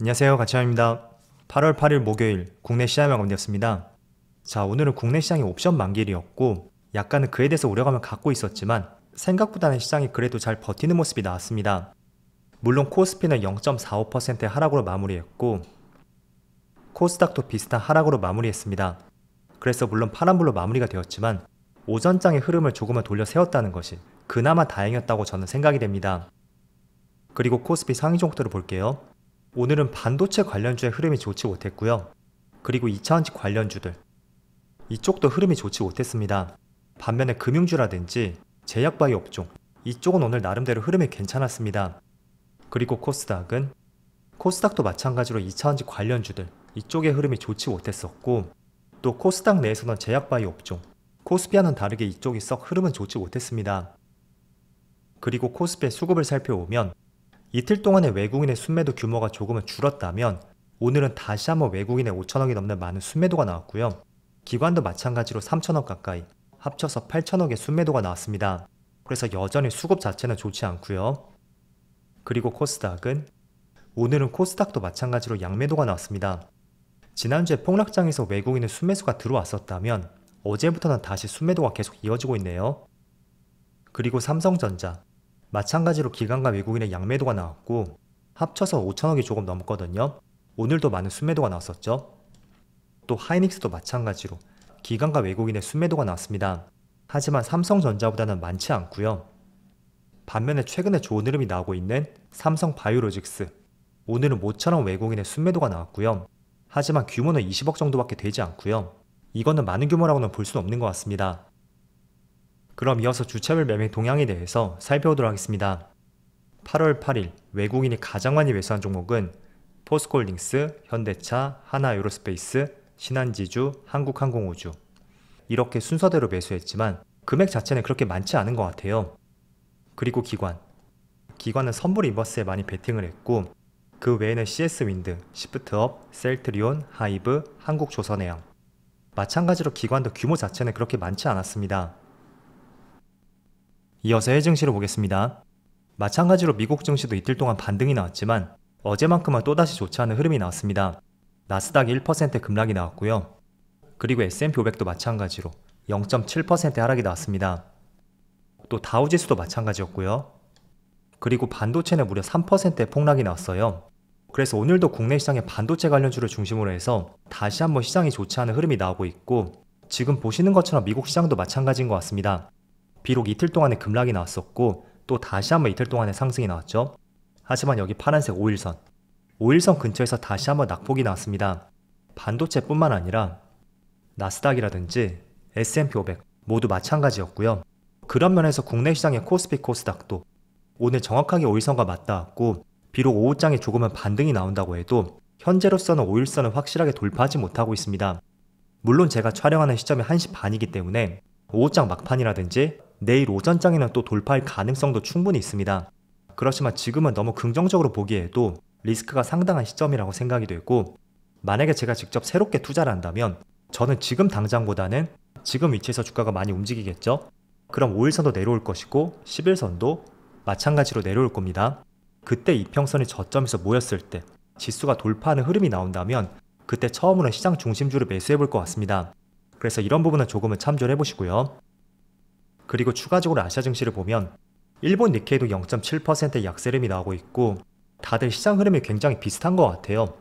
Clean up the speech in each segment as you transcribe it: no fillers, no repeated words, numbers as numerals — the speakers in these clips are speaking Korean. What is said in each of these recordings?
안녕하세요, 가치환입니다. 8월 8일 목요일 국내 시장을 건드렸습니다. 자, 오늘은 국내 시장이 옵션 만기일이었고 약간은 그에 대해서 우려감을 갖고 있었지만 생각보다는 시장이 그래도 잘 버티는 모습이 나왔습니다. 물론 코스피는 0.45%의 하락으로 마무리했고 코스닥도 비슷한 하락으로 마무리했습니다. 그래서 물론 파란불로 마무리가 되었지만 오전장의 흐름을 조금은 돌려 세웠다는 것이 그나마 다행이었다고 저는 생각이 됩니다. 그리고 코스피 상위 종목들을 볼게요. 오늘은 반도체 관련주의 흐름이 좋지 못했고요. 그리고 2차전지 관련주들 이쪽도 흐름이 좋지 못했습니다. 반면에 금융주라든지 제약바이오 업종 이쪽은 오늘 나름대로 흐름이 괜찮았습니다. 그리고 코스닥도 마찬가지로 2차전지 관련주들 이쪽의 흐름이 좋지 못했었고 또 코스닥 내에서는 제약바이오 업종 코스피와는 다르게 이쪽이 썩 흐름은 좋지 못했습니다. 그리고 코스피의 수급을 살펴보면 이틀 동안의 외국인의 순매도 규모가 조금은 줄었다면 오늘은 다시 한번 외국인의 5천억이 넘는 많은 순매도가 나왔고요. 기관도 마찬가지로 3천억 가까이 합쳐서 8천억의 순매도가 나왔습니다. 그래서 여전히 수급 자체는 좋지 않고요. 그리고 오늘은 코스닥도 마찬가지로 양매도가 나왔습니다. 지난주에 폭락장에서 외국인의 순매수가 들어왔었다면 어제부터는 다시 순매도가 계속 이어지고 있네요. 그리고 삼성전자 마찬가지로 기관과 외국인의 양매도가 나왔고 합쳐서 5천억이 조금 넘었거든요. 오늘도 많은 순매도가 나왔었죠. 또 하이닉스도 마찬가지로 기관과 외국인의 순매도가 나왔습니다. 하지만 삼성전자보다는 많지 않고요. 반면에 최근에 좋은 흐름이 나오고 있는 삼성바이오로직스 오늘은 모처럼 외국인의 순매도가 나왔고요. 하지만 규모는 20억 정도밖에 되지 않고요. 이거는 많은 규모라고는 볼 수는 없는 것 같습니다. 그럼 이어서 주체별 매매 동향에 대해서 살펴보도록 하겠습니다. 8월 8일 외국인이 가장 많이 매수한 종목은 포스코홀딩스, 현대차, 하나에어로스페이스, 신한지주, 한국항공우주 이렇게 순서대로 매수했지만 금액 자체는 그렇게 많지 않은 것 같아요. 그리고 기관은 선불 인버스에 많이 베팅을 했고 그 외에는 CS윈드, 시프트업, 셀트리온, 하이브, 한국조선해양 마찬가지로 기관도 규모 자체는 그렇게 많지 않았습니다. 이어서 해외 증시를 보겠습니다. 마찬가지로 미국 증시도 이틀 동안 반등이 나왔지만 어제만큼은 또다시 좋지 않은 흐름이 나왔습니다. 나스닥이 1% 급락이 나왔고요. 그리고 S&P 500도 마찬가지로 0.7% 하락이 나왔습니다. 또 다우지수도 마찬가지였고요. 그리고 반도체는 무려 3%의 폭락이 나왔어요. 그래서 오늘도 국내 시장의 반도체 관련주를 중심으로 해서 다시 한번 시장이 좋지 않은 흐름이 나오고 있고 지금 보시는 것처럼 미국 시장도 마찬가지인 것 같습니다. 비록 이틀 동안의 급락이 나왔었고 또 다시 한번 이틀 동안의 상승이 나왔죠. 하지만 여기 파란색 5일선 근처에서 다시 한번 낙폭이 나왔습니다. 반도체뿐만 아니라 나스닥이라든지 S&P 500 모두 마찬가지였고요. 그런 면에서 국내 시장의 코스피 코스닥도 오늘 정확하게 5일선과 맞닿았고 비록 오후장에 조금은 반등이 나온다고 해도 현재로서는 5일선을 확실하게 돌파하지 못하고 있습니다. 물론 제가 촬영하는 시점이 1시 반이기 때문에 오후장 막판이라든지 내일 오전장에는 또 돌파할 가능성도 충분히 있습니다. 그렇지만 지금은 너무 긍정적으로 보기에도 리스크가 상당한 시점이라고 생각이 되고 만약에 제가 직접 새롭게 투자를 한다면 저는 지금 당장보다는 지금 위치에서 주가가 많이 움직이겠죠? 그럼 5일선도 내려올 것이고 10일선도 마찬가지로 내려올 겁니다. 그때 이평선이 저점에서 모였을 때 지수가 돌파하는 흐름이 나온다면 그때 처음으로 시장 중심주를 매수해 볼 것 같습니다. 그래서 이런 부분은 조금은 참조를 해보시고요. 그리고 추가적으로 아시아 증시를 보면 일본 니케이도 0.7%의 약세름이 나오고 있고 다들 시장 흐름이 굉장히 비슷한 것 같아요.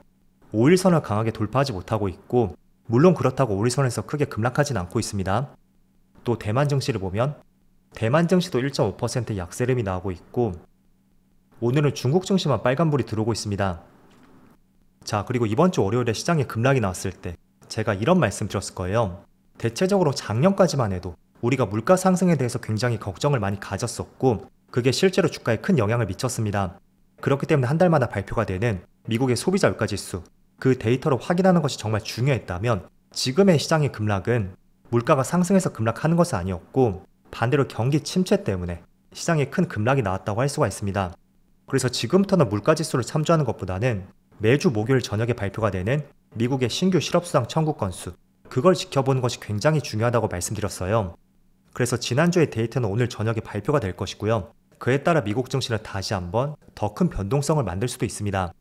5일선을 강하게 돌파하지 못하고 있고 물론 그렇다고 5일선에서 크게 급락하진 않고 있습니다. 또 대만 증시를 보면 대만 증시도 1.5%의 약세름이 나오고 있고 오늘은 중국 증시만 빨간불이 들어오고 있습니다. 자, 그리고 이번 주 월요일에 시장에 급락이 나왔을 때 제가 이런 말씀 드렸을 거예요. 대체적으로 작년까지만 해도 우리가 물가 상승에 대해서 굉장히 걱정을 많이 가졌었고 그게 실제로 주가에 큰 영향을 미쳤습니다. 그렇기 때문에 한 달마다 발표가 되는 미국의 소비자 물가지수 그 데이터로 확인하는 것이 정말 중요했다면 지금의 시장의 급락은 물가가 상승해서 급락하는 것은 아니었고 반대로 경기 침체 때문에 시장에 큰 급락이 나왔다고 할 수가 있습니다. 그래서 지금부터는 물가지수를 참조하는 것보다는 매주 목요일 저녁에 발표가 되는 미국의 신규 실업수당 청구 건수 그걸 지켜보는 것이 굉장히 중요하다고 말씀드렸어요. 그래서 지난주의 데이터는 오늘 저녁에 발표가 될 것이고요. 그에 따라 미국 증시는 다시 한번 더 큰 변동성을 만들 수도 있습니다.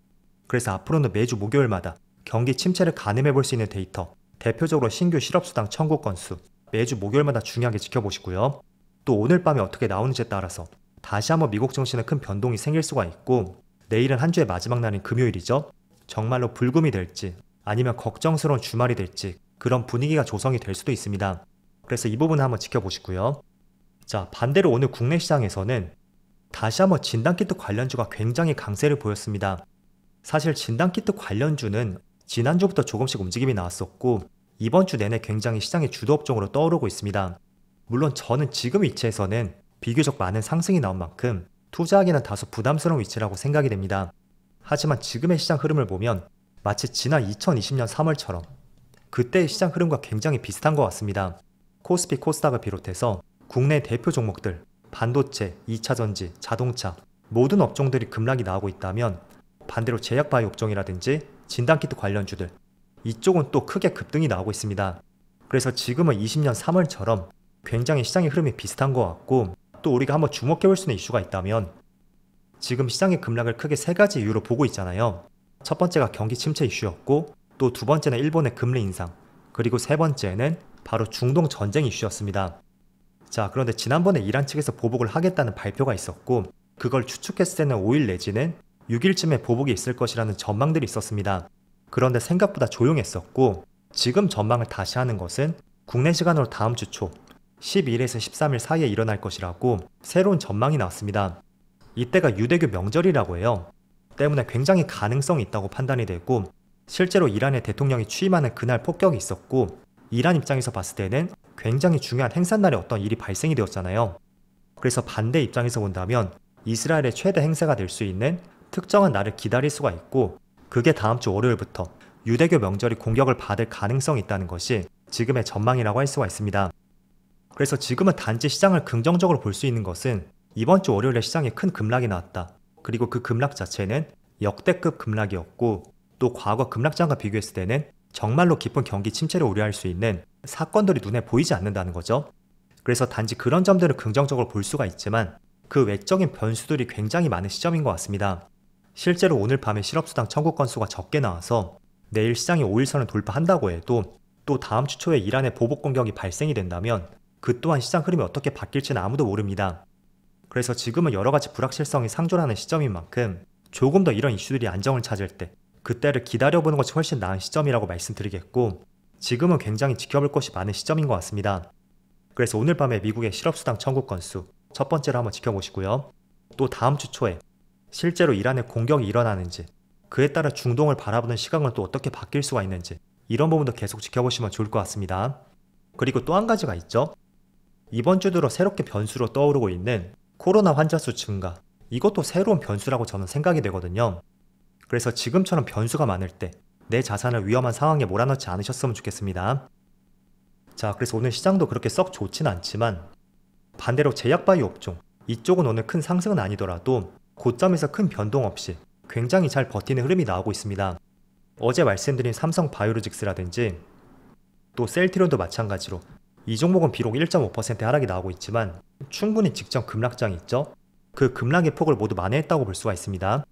그래서 앞으로는 매주 목요일마다 경기 침체를 가늠해 볼 수 있는 데이터, 대표적으로 신규 실업수당 청구 건수, 매주 목요일마다 중요하게 지켜보시고요. 또 오늘 밤에 어떻게 나오는지에 따라서 다시 한번 미국 증시는 큰 변동이 생길 수가 있고, 내일은 한 주의 마지막 날인 금요일이죠. 정말로 불금이 될지 아니면 걱정스러운 주말이 될지 그런 분위기가 조성이 될 수도 있습니다. 그래서 이 부분을 한번 지켜보시고요. 자, 반대로 오늘 국내 시장에서는 다시 한번 진단키트 관련주가 굉장히 강세를 보였습니다. 사실 진단키트 관련주는 지난주부터 조금씩 움직임이 나왔었고, 이번 주 내내 굉장히 시장의 주도 업종으로 떠오르고 있습니다. 물론 저는 지금 위치에서는 비교적 많은 상승이 나온 만큼 투자하기는 다소 부담스러운 위치라고 생각이 됩니다. 하지만 지금의 시장 흐름을 보면 마치 지난 2020년 3월처럼 그때의 시장 흐름과 굉장히 비슷한 것 같습니다. 코스피 코스닥을 비롯해서 국내 대표 종목들, 반도체, 2차전지, 자동차 모든 업종들이 급락이 나오고 있다면, 반대로 제약바이오 업종이라든지 진단키트 관련주들, 이쪽은 또 크게 급등이 나오고 있습니다. 그래서 지금은 20년 3월처럼 굉장히 시장의 흐름이 비슷한 것 같고, 또 우리가 한번 주목해 볼 수 있는 이슈가 있다면 지금 시장의 급락을 크게 세 가지 이유로 보고 있잖아요. 첫 번째가 경기 침체 이슈였고, 또 두 번째는 일본의 금리 인상, 그리고 세 번째는 바로 중동 전쟁 이슈였습니다. 자, 그런데 지난번에 이란 측에서 보복을 하겠다는 발표가 있었고, 그걸 추측했을 때는 5일 내지는 6일쯤에 보복이 있을 것이라는 전망들이 있었습니다. 그런데 생각보다 조용했었고, 지금 전망을 다시 하는 것은 국내 시간으로 다음 주 초 12일에서 13일 사이에 일어날 것이라고 새로운 전망이 나왔습니다. 이때가 유대교 명절이라고 해요. 때문에 굉장히 가능성이 있다고 판단이 되고, 실제로 이란의 대통령이 취임하는 그날 폭격이 있었고, 이란 입장에서 봤을 때는 굉장히 중요한 행사날에 어떤 일이 발생이 되었잖아요. 그래서 반대 입장에서 본다면 이스라엘의 최대 행사가 될 수 있는 특정한 날을 기다릴 수가 있고, 그게 다음 주 월요일부터 유대교 명절이 공격을 받을 가능성이 있다는 것이 지금의 전망이라고 할 수가 있습니다. 그래서 지금은 단지 시장을 긍정적으로 볼 수 있는 것은 이번 주 월요일에 시장에 큰 급락이 나왔다. 그리고 그 급락 자체는 역대급 급락이었고, 또 과거 급락장과 비교했을 때는 정말로 깊은 경기 침체를 우려할 수 있는 사건들이 눈에 보이지 않는다는 거죠. 그래서 단지 그런 점들을 긍정적으로 볼 수가 있지만 그 외적인 변수들이 굉장히 많은 시점인 것 같습니다. 실제로 오늘 밤에 실업수당 청구 건수가 적게 나와서 내일 시장이 5일선을 돌파한다고 해도, 또 다음 주 초에 이란의 보복 공격이 발생이 된다면 그 또한 시장 흐름이 어떻게 바뀔지는 아무도 모릅니다. 그래서 지금은 여러가지 불확실성이 상존하는 시점인 만큼 조금 더 이런 이슈들이 안정을 찾을 때 그때를 기다려보는 것이 훨씬 나은 시점이라고 말씀드리겠고, 지금은 굉장히 지켜볼 것이 많은 시점인 것 같습니다. 그래서 오늘 밤에 미국의 실업수당 청구 건수 첫 번째로 한번 지켜보시고요. 또 다음 주 초에 실제로 이란의 공격이 일어나는지, 그에 따라 중동을 바라보는 시각은 또 어떻게 바뀔 수가 있는지, 이런 부분도 계속 지켜보시면 좋을 것 같습니다. 그리고 또 한 가지가 있죠. 이번 주 들어 새롭게 변수로 떠오르고 있는 코로나 환자 수 증가, 이것도 새로운 변수라고 저는 생각이 되거든요. 그래서 지금처럼 변수가 많을 때 내 자산을 위험한 상황에 몰아넣지 않으셨으면 좋겠습니다. 자, 그래서 오늘 시장도 그렇게 썩 좋진 않지만, 반대로 제약바이오 업종, 이쪽은 오늘 큰 상승은 아니더라도 고점에서 큰 변동 없이 굉장히 잘 버티는 흐름이 나오고 있습니다. 어제 말씀드린 삼성바이오로직스라든지 또 셀트리온도 마찬가지로 이 종목은 비록 1.5% 하락이 나오고 있지만 충분히 직전 급락장이 있죠. 그 급락의 폭을 모두 만회했다고 볼 수가 있습니다.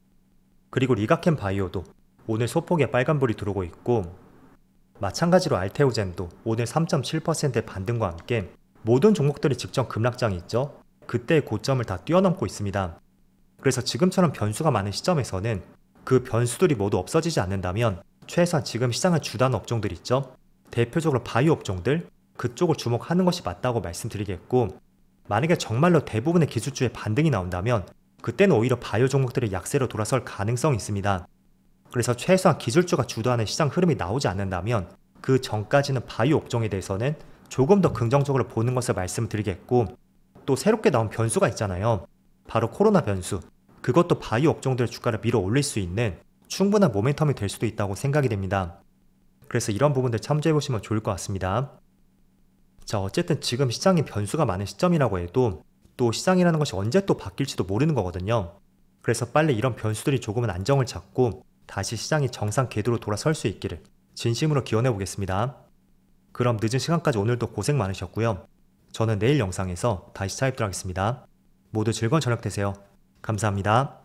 그리고 리가켄 바이오도 오늘 소폭의 빨간불이 들어오고 있고, 마찬가지로 알테오젠도 오늘 3.7%의 반등과 함께 모든 종목들이 직전 급락장이 있죠. 그때의 고점을 다 뛰어넘고 있습니다. 그래서 지금처럼 변수가 많은 시점에서는 그 변수들이 모두 없어지지 않는다면 최소한 지금 시장을 주도하는 업종들 있죠. 대표적으로 바이오 업종들, 그쪽을 주목하는 것이 맞다고 말씀드리겠고, 만약에 정말로 대부분의 기술주의 반등이 나온다면 그때는 오히려 바이오 종목들의 약세로 돌아설 가능성이 있습니다. 그래서 최소한 기술주가 주도하는 시장 흐름이 나오지 않는다면 그 전까지는 바이오 업종에 대해서는 조금 더 긍정적으로 보는 것을 말씀드리겠고, 또 새롭게 나온 변수가 있잖아요. 바로 코로나 변수. 그것도 바이오 업종들의 주가를 밀어 올릴 수 있는 충분한 모멘텀이 될 수도 있다고 생각이 됩니다. 그래서 이런 부분들 참조해보시면 좋을 것 같습니다. 자, 어쨌든 지금 시장에 변수가 많은 시점이라고 해도 또 시장이라는 것이 언제 또 바뀔지도 모르는 거거든요. 그래서 빨리 이런 변수들이 조금은 안정을 잡고 다시 시장이 정상 궤도로 돌아설 수 있기를 진심으로 기원해 보겠습니다. 그럼 늦은 시간까지 오늘도 고생 많으셨고요. 저는 내일 영상에서 다시 찾아뵙도록 하겠습니다. 모두 즐거운 저녁 되세요. 감사합니다.